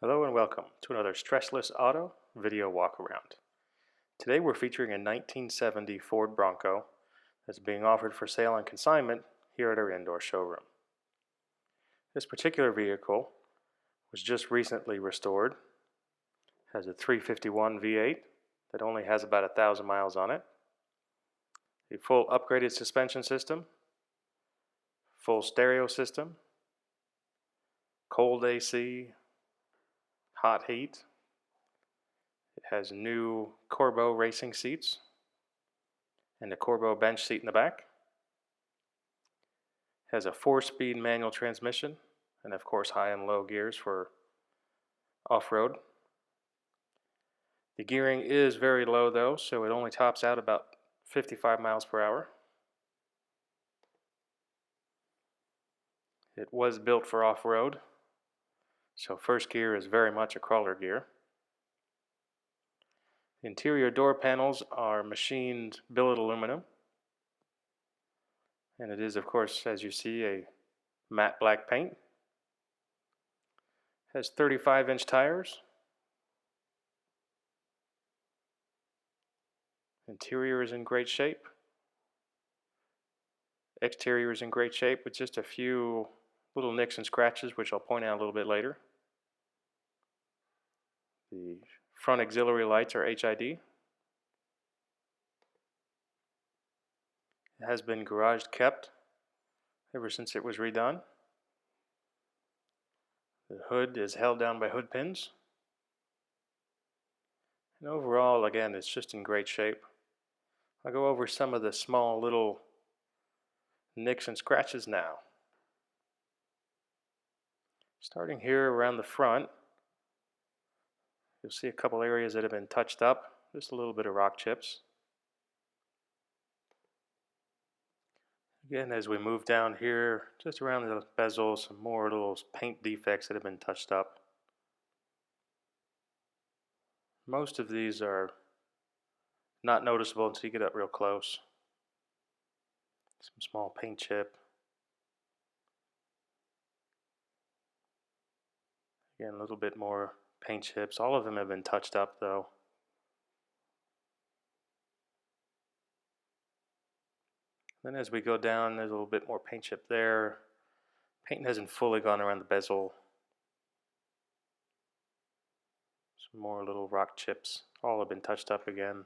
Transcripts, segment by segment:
Hello and welcome to another Stressless Auto video walk around. Today we're featuring a 1970 Ford Bronco that's being offered for sale on consignment here at our indoor showroom. This particular vehicle was just recently restored, has a 351 V8 that only has about 1,000 miles on it, a full upgraded suspension system, full stereo system, cold AC, hot heat. It has new Corbeau racing seats and a Corbeau bench seat in the back. Has a 4-speed manual transmission and of course high and low gears for off-road. The gearing is very low though, so it only tops out about 55 miles per hour. It was built for off-road, so first gear is very much a crawler gear. The interior door panels are machined billet aluminum, and it is of course, as you see, a matte black paint. Has 35-inch tires. Interior is in great shape. Exterior is in great shape with just a few little nicks and scratches, which I'll point out a little bit later. The front auxiliary lights are HID. It has been garage kept ever since it was redone. The hood is held down by hood pins. And overall, again, it's just in great shape. I'll go over some of the small little nicks and scratches now. Starting here around the front, you'll see a couple areas that have been touched up, just a little bit of rock chips. Again, as we move down here, just around the bezel, some more little paint defects that have been touched up. Most of these are not noticeable until you get up real close. Some small paint chip. Again, a little bit more paint chips. All of them have been touched up though. Then as we go down, there's a little bit more paint chip there. Paint hasn't fully gone around the bezel. Some more little rock chips. All have been touched up again.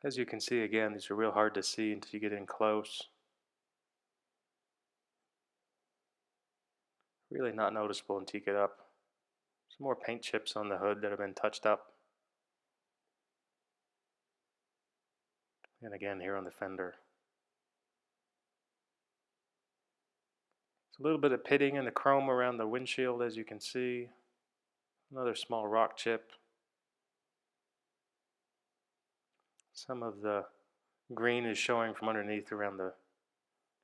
As you can see, again, these are real hard to see until you get in close. Really not noticeable until you get up. Some more paint chips on the hood that have been touched up. And again here on the fender. It's a little bit of pitting in the chrome around the windshield, as you can see. Another small rock chip. Some of the green is showing from underneath around the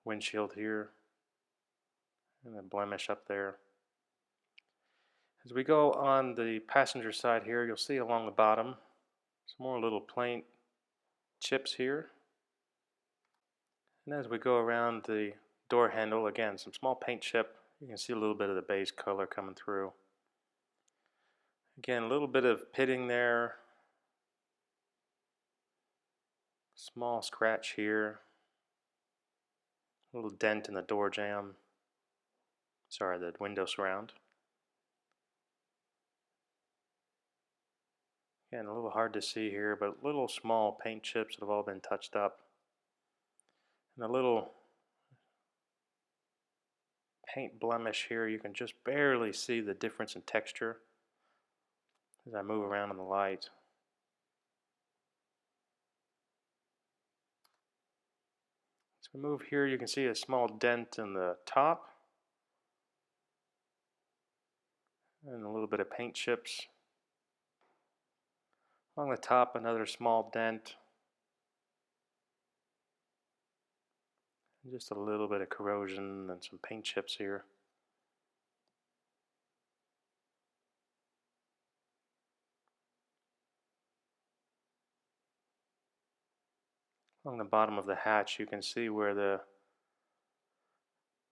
windshield here. And a blemish up there. As we go on the passenger side here, you'll see along the bottom some more little paint chips here. And as we go around the door handle, again, some small paint chip. You can see a little bit of the base color coming through. Again, a little bit of pitting there. Small scratch here. A little dent in the door jamb. Sorry, the window surround. Again, a little hard to see here, but little small paint chips that have all been touched up. And a little paint blemish here. You can just barely see the difference in texture as I move around in the light. As we move here, you can see a small dent in the top. And a little bit of paint chips. Along the top, another small dent. And just a little bit of corrosion and some paint chips here. Along the bottom of the hatch you can see where the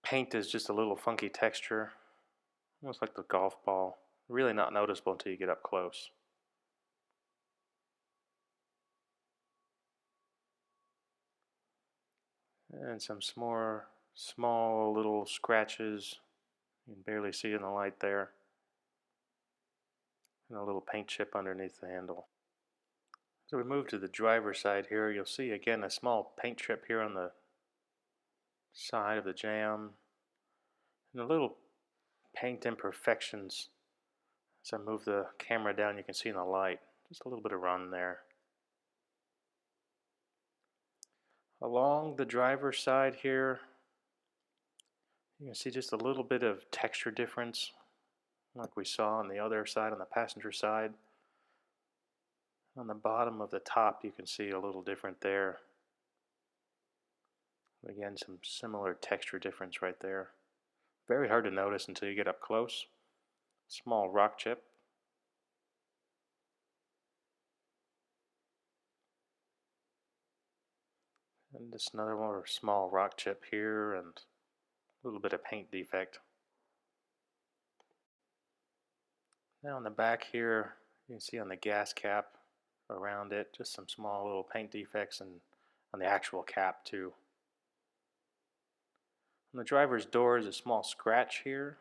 paint is just a little funky texture, almost like the golf ball. Really not noticeable until you get up close. And some small little scratches. You can barely see in the light there. And a little paint chip underneath the handle. So we move to the driver's side here. You'll see again a small paint chip here on the side of the jamb. And a little paint imperfections. As I move the camera down, you can see in the light. Just a little bit of run there. Along the driver's side here, you can see just a little bit of texture difference, like we saw on the other side, on the passenger side. On the bottom of the top, you can see a little different there. Again, some similar texture difference right there. Very hard to notice until you get up close. Small rock chip. And just another more small rock chip here, and a little bit of paint defect. Now on the back here, you can see on the gas cap around it, just some small little paint defects, and on the actual cap too. On the driver's door is a small scratch here.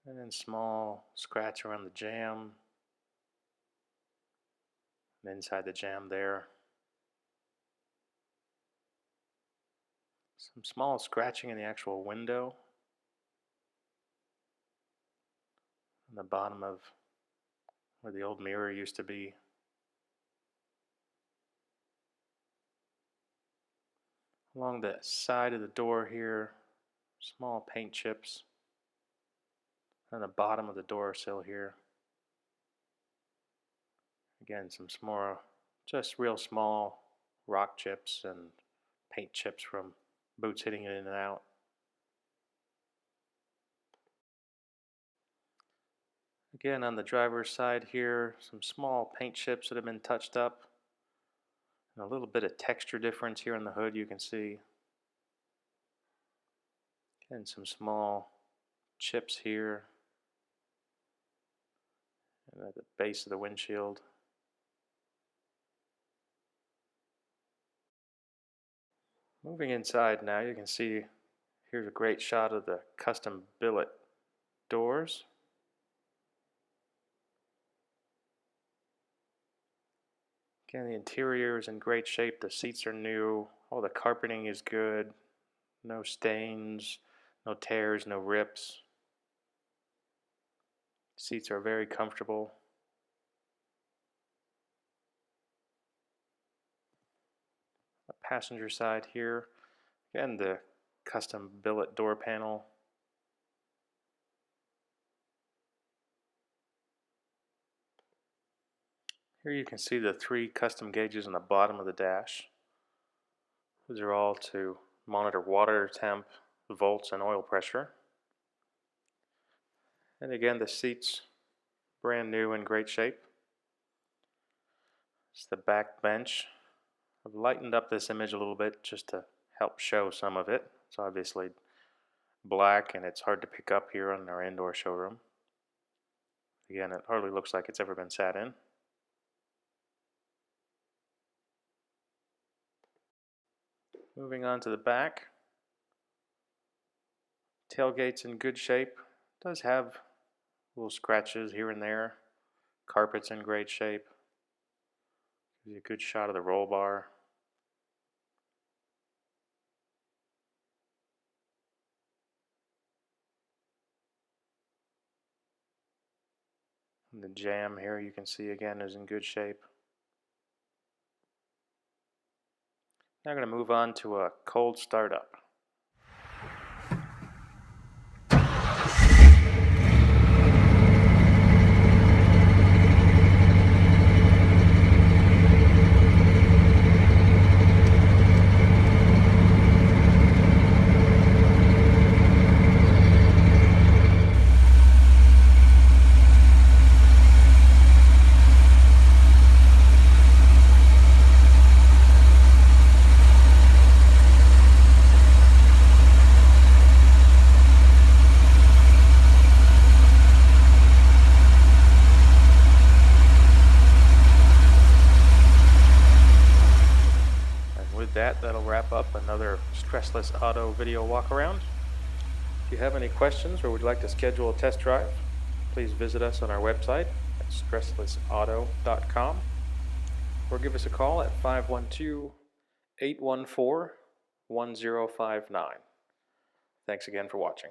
And then small scratch around the jamb. And inside the jamb there. Some small scratching in the actual window. On the bottom of where the old mirror used to be. Along the side of the door here, small paint chips. On the bottom of the door sill here. Again, some small, just real small rock chips and paint chips from boots hitting it in and out. Again, on the driver's side here, some small paint chips that have been touched up. And a little bit of texture difference here on the hood you can see. And some small chips here. And at the base of the windshield. Moving inside now, you can see here's a great shot of the custom billet doors. Again, the interior is in great shape. The seats are new. All the carpeting is good. No stains, no tears, no rips. Seats are very comfortable. The passenger side here. Again, the custom billet door panel. Here you can see the 3 custom gauges on the bottom of the dash. These are all to monitor water temp, volts, and oil pressure. And again, the seats brand new in great shape. It's the back bench. I've lightened up this image a little bit just to help show some of it. It's obviously black and it's hard to pick up here in our indoor showroom. Again, it hardly looks like it's ever been sat in. Moving on to the back. Tailgate's in good shape. It does have little scratches here and there. Carpet's in great shape. Gives you a good shot of the roll bar. And the jamb here you can see again is in good shape. Now I'm going to move on to a cold startup. that'll wrap up another Stressless Auto video walk around. If you have any questions or would like to schedule a test drive, please visit us on our website at stresslessauto.com or give us a call at 512-814-1059. Thanks again for watching.